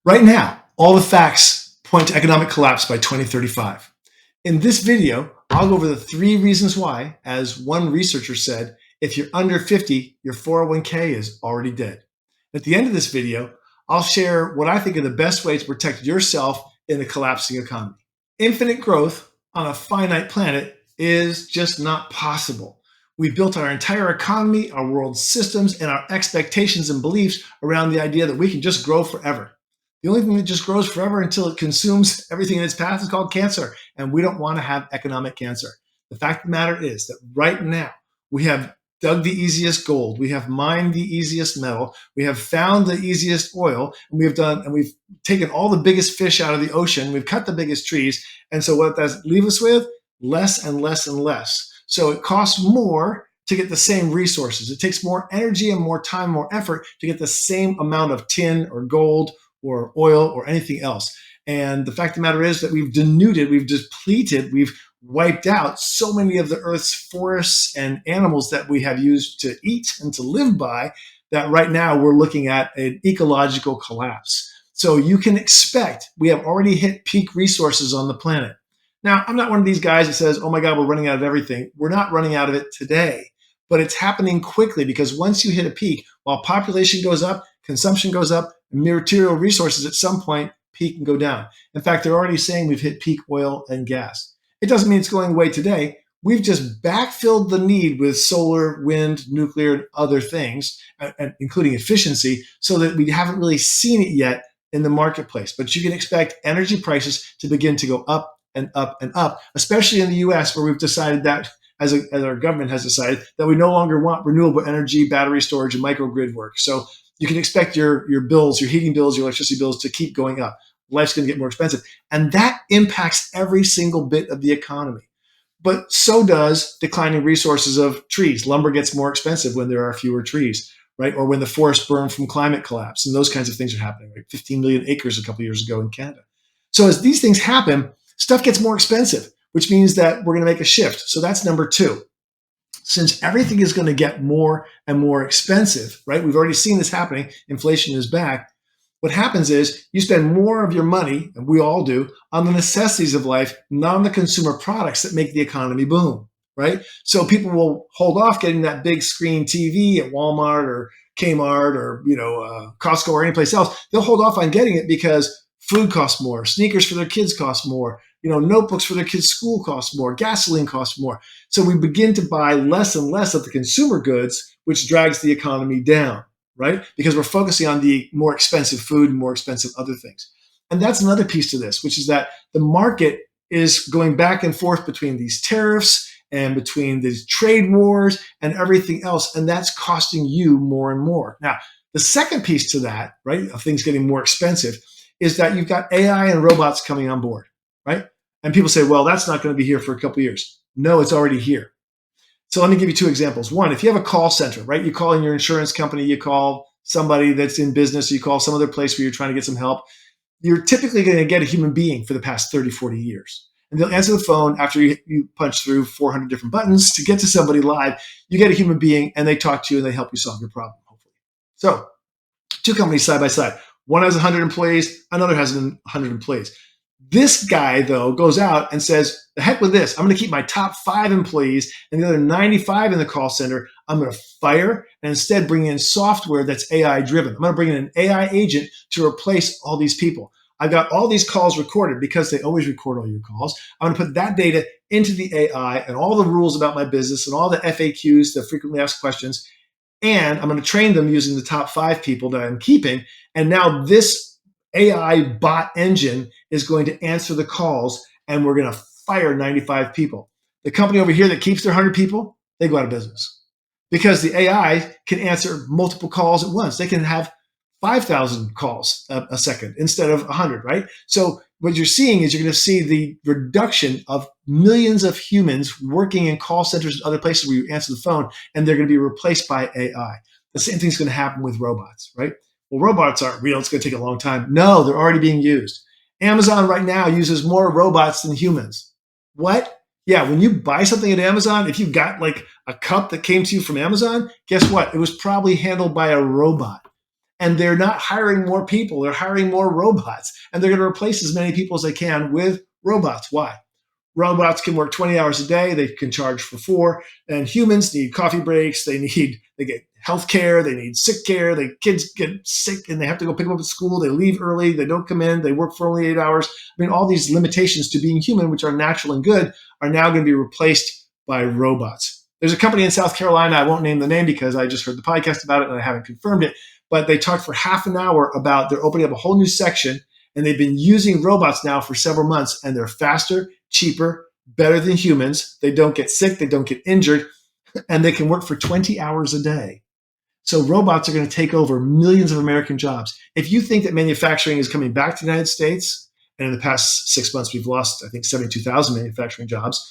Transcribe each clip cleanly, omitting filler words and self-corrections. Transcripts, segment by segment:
Right now, all the facts point to economic collapse by 2035. In this video, I'll go over the 3 reasons why, as one researcher said, if you're under 50, your 401k is already dead. At the end of this video, I'll share what I think are the best ways to protect yourself in a collapsing economy. Infinite growth on a finite planet is just not possible. We've built our entire economy, our world systems, and our expectations and beliefs around the idea that we can just grow forever. The only thing that just grows forever until it consumes everything in its path is called cancer. And we don't want to have economic cancer. The fact of the matter is that right now we have dug the easiest gold. We have mined the easiest metal. We have found the easiest oil. And we've taken all the biggest fish out of the ocean. We've cut the biggest trees. And so what does leave us with? Less and less and less. So it costs more to get the same resources. It takes more energy and more time, more effort to get the same amount of tin or gold or oil or anything else. And the fact of the matter is that we've denuded, we've depleted, we've wiped out so many of the Earth's forests and animals that we have used to eat and to live by that right now we're looking at an ecological collapse. So you can expect we have already hit peak resources on the planet. Now, I'm not one of these guys that says, oh my God, we're running out of everything. We're not running out of it today, but it's happening quickly because once you hit a peak, while population goes up, consumption goes up, material resources at some point peak and go down. In fact, they're already saying we've hit peak oil and gas. It doesn't mean it's going away today. We've just backfilled the need with solar, wind, nuclear, and other things, including efficiency, so that we haven't really seen it yet in the marketplace. But you can expect energy prices to begin to go up and up and up, especially in the US, where we've decided that, as our government has decided, that we no longer want renewable energy, battery storage, and microgrid work. So you can expect your bills, your heating bills, your electricity bills to keep going up. Life's going to get more expensive. And that impacts every single bit of the economy. But so does declining resources of trees. Lumber gets more expensive when there are fewer trees, right? Or when the forests burn from climate collapse. And those kinds of things are happening, like 15 million acres a couple of years ago in Canada. So as these things happen, stuff gets more expensive, which means that we're going to make a shift. So that's number 2. Since everything is going to get more and more expensive, right? We've already seen this happening. Inflation is back. What happens is you spend more of your money, and we all do, on the necessities of life, not on the consumer products that make the economy boom, right? So people will hold off getting that big screen TV at Walmart or Kmart or Costco or anyplace else. They'll hold off on getting it because food costs more, sneakers for their kids cost more, notebooks for their kids' school cost more, gasoline costs more. So we begin to buy less and less of the consumer goods, which drags the economy down, right? Because we're focusing on the more expensive food and more expensive other things. And that's another piece to this, which is that the market is going back and forth between these tariffs and between these trade wars and everything else. And that's costing you more and more. Now, the second piece to that, right, of things getting more expensive, is that you've got AI and robots coming on board, right? And people say, well, that's not going to be here for a couple of years. No, it's already here. So let me give you 2 examples. One, if you have a call center, right? You call in your insurance company, you call somebody that's in business, you call some other place where you're trying to get some help. You're typically going to get a human being for the past 30, 40 years. And they'll answer the phone after you punch through 400 different buttons to get to somebody live. You get a human being and they talk to you and they help you solve your problem, hopefully. So 2 companies side by side. One has 100 employees, another has 100 employees. This guy, though, goes out and says, the heck with this. I'm going to keep my top 5 employees and the other 95 in the call center. I'm going to fire and instead bring in software that's AI driven. I'm going to bring in an AI agent to replace all these people. I've got all these calls recorded because they always record all your calls. I'm going to put that data into the AI and all the rules about my business and all the FAQs, the frequently asked questions. And I'm going to train them using the top 5 people that I'm keeping. And now this AI bot engine is going to answer the calls, and we're going to fire 95 people. The company over here that keeps their 100 people, they go out of business because the AI can answer multiple calls at once. They can have 5,000 calls a second instead of 100, right? So what you're seeing is you're going to see the reduction of millions of humans working in call centers and other places where you answer the phone, and they're going to be replaced by AI. The same thing's going to happen with robots, right? Well, robots aren't real. It's going to take a long time. No, they're already being used. Amazon right now uses more robots than humans. What? Yeah, when you buy something at Amazon, if you got like a cup that came to you from Amazon, guess what? It was probably handled by a robot. And they're not hiring more people, they're hiring more robots. And they're going to replace as many people as they can with robots. Why? Robots can work 20 hours a day. They can charge for 4. And humans need coffee breaks. They get health care. They need sick care. The kids get sick and they have to go pick them up at school. They leave early. They don't come in. They work for only 8 hours. I mean, all these limitations to being human, which are natural and good, are now going to be replaced by robots. There's a company in South Carolina. I won't name the name because I just heard the podcast about it and I haven't confirmed it. But they talked for half an hour about they're opening up a whole new section and they've been using robots now for several months and they're faster, cheaper, better than humans. They don't get sick. They don't get injured. And they can work for 20 hours a day. So robots are going to take over millions of American jobs. If you think that manufacturing is coming back to the United States, and in the past 6 months, we've lost, I think, 72,000 manufacturing jobs,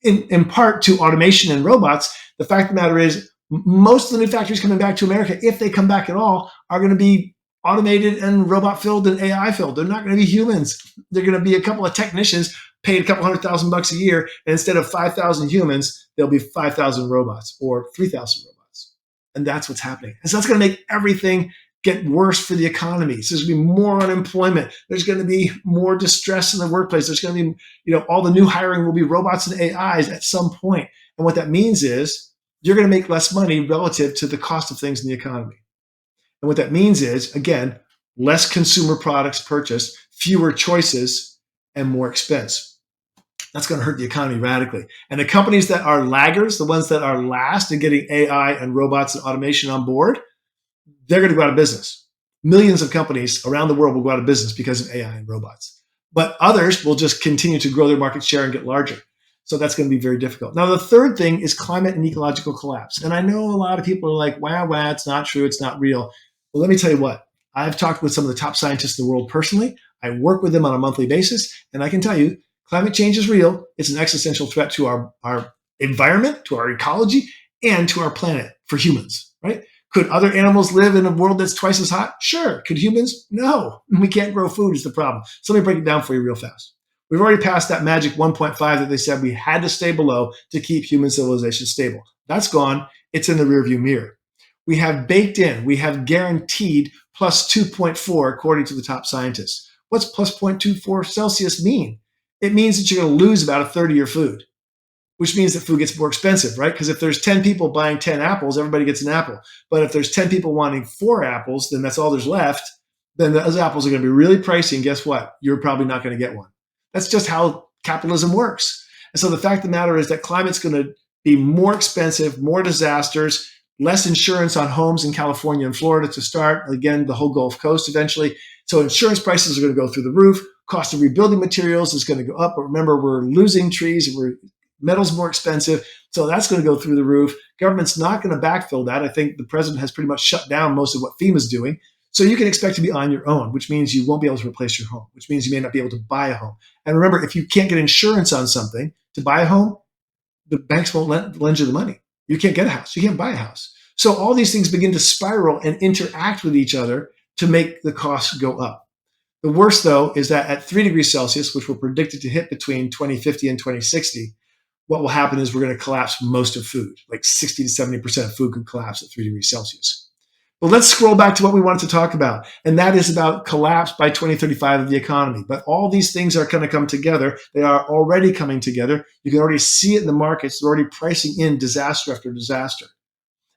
in part to automation and robots, the fact of the matter is most of the new factories coming back to America, if they come back at all, are going to be automated and robot filled and AI filled. They're not going to be humans. They're going to be a couple of technicians paid a couple $100,000 a year. And instead of 5,000 humans, there'll be 5,000 robots or 3,000 robots. And that's what's happening. And so that's going to make everything get worse for the economy. So there's going to be more unemployment. There's going to be more distress in the workplace. There's going to be, all the new hiring will be robots and AIs at some point. And what that means is you're going to make less money relative to the cost of things in the economy. And what that means is, again, less consumer products purchased, fewer choices, and more expense. That's going to hurt the economy radically. And the companies that are laggards, the ones that are last in getting AI and robots and automation on board, they're going to go out of business. Millions of companies around the world will go out of business because of AI and robots. But others will just continue to grow their market share and get larger. So that's going to be very difficult. Now, the third thing is climate and ecological collapse. And I know a lot of people are like, wow, it's not true. It's not real. Well, let me tell you what. I've talked with some of the top scientists in the world personally. I work with them on a monthly basis. And I can tell you, climate change is real. It's an existential threat to our environment, to our ecology, and to our planet for humans, right? Could other animals live in a world that's twice as hot? Sure. Could humans? No. We can't grow food is the problem. So let me break it down for you real fast. We've already passed that magic 1.5 that they said we had to stay below to keep human civilization stable. That's gone. It's in the rearview mirror. We have baked in, we have guaranteed plus 2.4 according to the top scientists. What's plus 0.24 Celsius mean? It means that you're going to lose about a third of your food, which means that food gets more expensive, right? Because if there's 10 people buying 10 apples, everybody gets an apple. But if there's 10 people wanting 4 apples, then that's all there's left. Then those apples are going to be really pricey. And guess what? You're probably not going to get one. That's just how capitalism works. And so the fact of the matter is that climate's going to be more expensive, more disasters, less insurance on homes in California and Florida to start. Again, the whole Gulf Coast eventually. So insurance prices are going to go through the roof. Cost of rebuilding materials is going to go up. But remember, we're losing trees. Metal's more expensive. So that's going to go through the roof. Government's not going to backfill that. I think the president has pretty much shut down most of what FEMA's doing. So you can expect to be on your own, which means you won't be able to replace your home, which means you may not be able to buy a home. And remember, if you can't get insurance on something to buy a home, the banks won't lend you the money. You can't get a house. You can't buy a house. So all these things begin to spiral and interact with each other to make the costs go up. The worst, though, is that at 3 degrees Celsius, which we're predicted to hit between 2050 and 2060, what will happen is we're going to collapse most of food. Like 60 to 70% of food could collapse at 3 degrees Celsius. But let's scroll back to what we wanted to talk about, and that is about collapse by 2035 of the economy. But all these things are going to come together. They are already coming together. You can already see it in the markets. They're already pricing in disaster after disaster.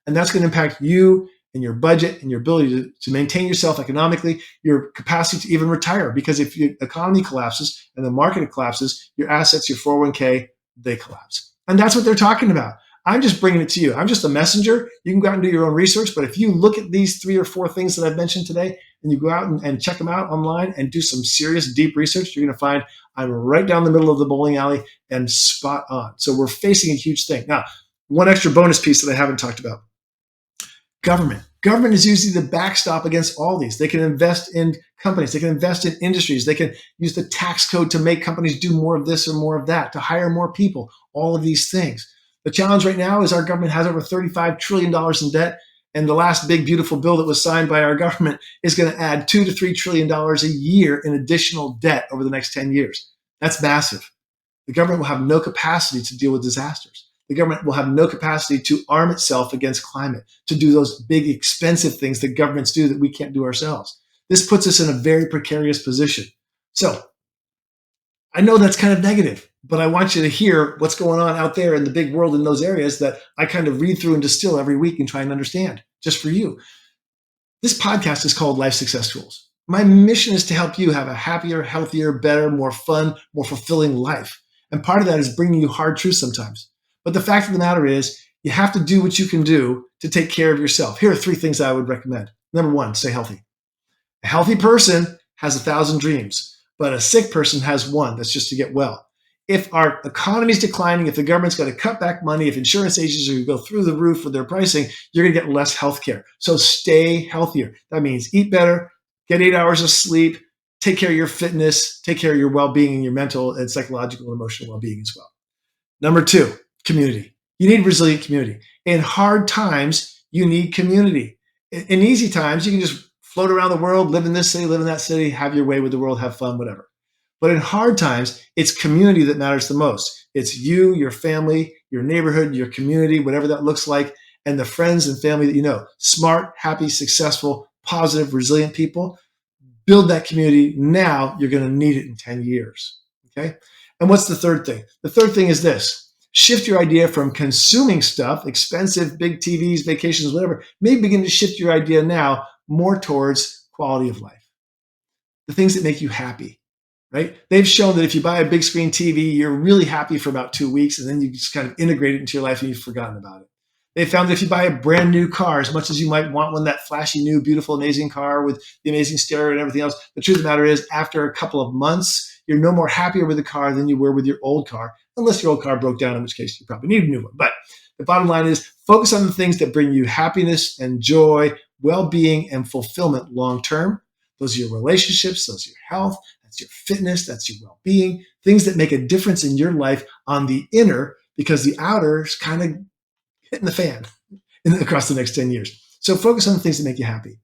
And that's going to impact you and your budget and your ability to maintain yourself economically, your capacity to even retire. Because if your economy collapses and the market collapses, your assets, your 401k, they collapse. And that's what they're talking about. I'm just bringing it to you. I'm just a messenger. You can go out and do your own research. But if you look at these 3 or 4 things that I've mentioned today and you go out and check them out online and do some serious deep research, you're going to find I'm right down the middle of the bowling alley and spot on. So we're facing a huge thing. Now, one extra bonus piece that I haven't talked about. Government. Government is usually the backstop against all these. They can invest in companies. They can invest in industries. They can use the tax code to make companies do more of this or more of that, to hire more people, all of these things. The challenge right now is our government has over $35 trillion in debt. And the last big, beautiful bill that was signed by our government is going to add $2 to $3 trillion a year in additional debt over the next 10 years. That's massive. The government will have no capacity to deal with disasters. the government will have no capacity to arm itself against climate, to do those big, expensive things that governments do that we can't do ourselves. This puts us in a very precarious position. So I know that's kind of negative, but I want you to hear what's going on out there in the big world in those areas that I kind of read through and distill every week and try and understand just for you. This podcast is called Life Success Tools. My mission is to help you have a happier, healthier, better, more fun, more fulfilling life. And part of that is bringing you hard truths sometimes. But the fact of the matter is, you have to do what you can do to take care of yourself. Here are 3 things I would recommend. Number 1, stay healthy. A healthy person has 1,000 dreams, but a sick person has 1. That's just to get well. If our economy is declining, if the government's got to cut back money, if insurance agents are going to go through the roof with their pricing, you're going to get less health care. So stay healthier. That means eat better, get 8 hours of sleep, take care of your fitness, take care of your well-being and your mental and psychological and emotional well-being as well. Number 2, community. You need resilient community. In hard times, you need community. In easy times, you can just float around the world, live in this city, live in that city, have your way with the world, have fun, whatever. But in hard times, it's community that matters the most. It's you, your family, your neighborhood, your community, whatever that looks like, and the friends and family that you know. Smart, happy, successful, positive, resilient people. Build that community now. You're going to need it in 10 years. Okay? And what's the third thing? The third thing is this. Shift your idea from consuming stuff, expensive, big TVs, vacations, whatever. Maybe begin to shift your idea now more towards quality of life. The things that make you happy. Right? They've shown that if you buy a big screen TV, you're really happy for about 2 weeks, and then you just kind of integrate it into your life and you've forgotten about it. They found that if you buy a brand new car, as much as you might want one, that flashy, new, beautiful, amazing car with the amazing stereo and everything else, the truth of the matter is, after a couple of months, you're no more happier with the car than you were with your old car, unless your old car broke down, in which case you probably need a new one. But the bottom line is, focus on the things that bring you happiness and joy, well-being, and fulfillment long-term. Those are your relationships, those are your health, that's your fitness, that's your well-being, things that make a difference in your life on the inner, because the outer is kind of hitting the fan across the next 10 years. So focus on the things that make you happy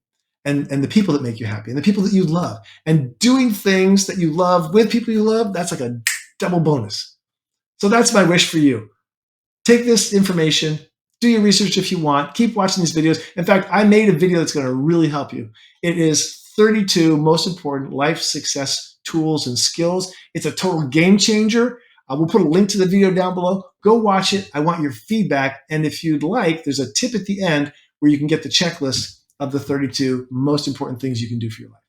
and the people that make you happy and the people that you love. And doing things that you love with people you love, that's like a double bonus. So that's my wish for you. Take this information, do your research if you want, keep watching these videos. In fact, I made a video that's going to really help you. It is 32 most important life success tools and skills. It's a total game changer. We'll put a link to the video down below. Go watch it. I want your feedback. And if you'd like, there's a tip at the end where you can get the checklist of the 32 most important things you can do for your life.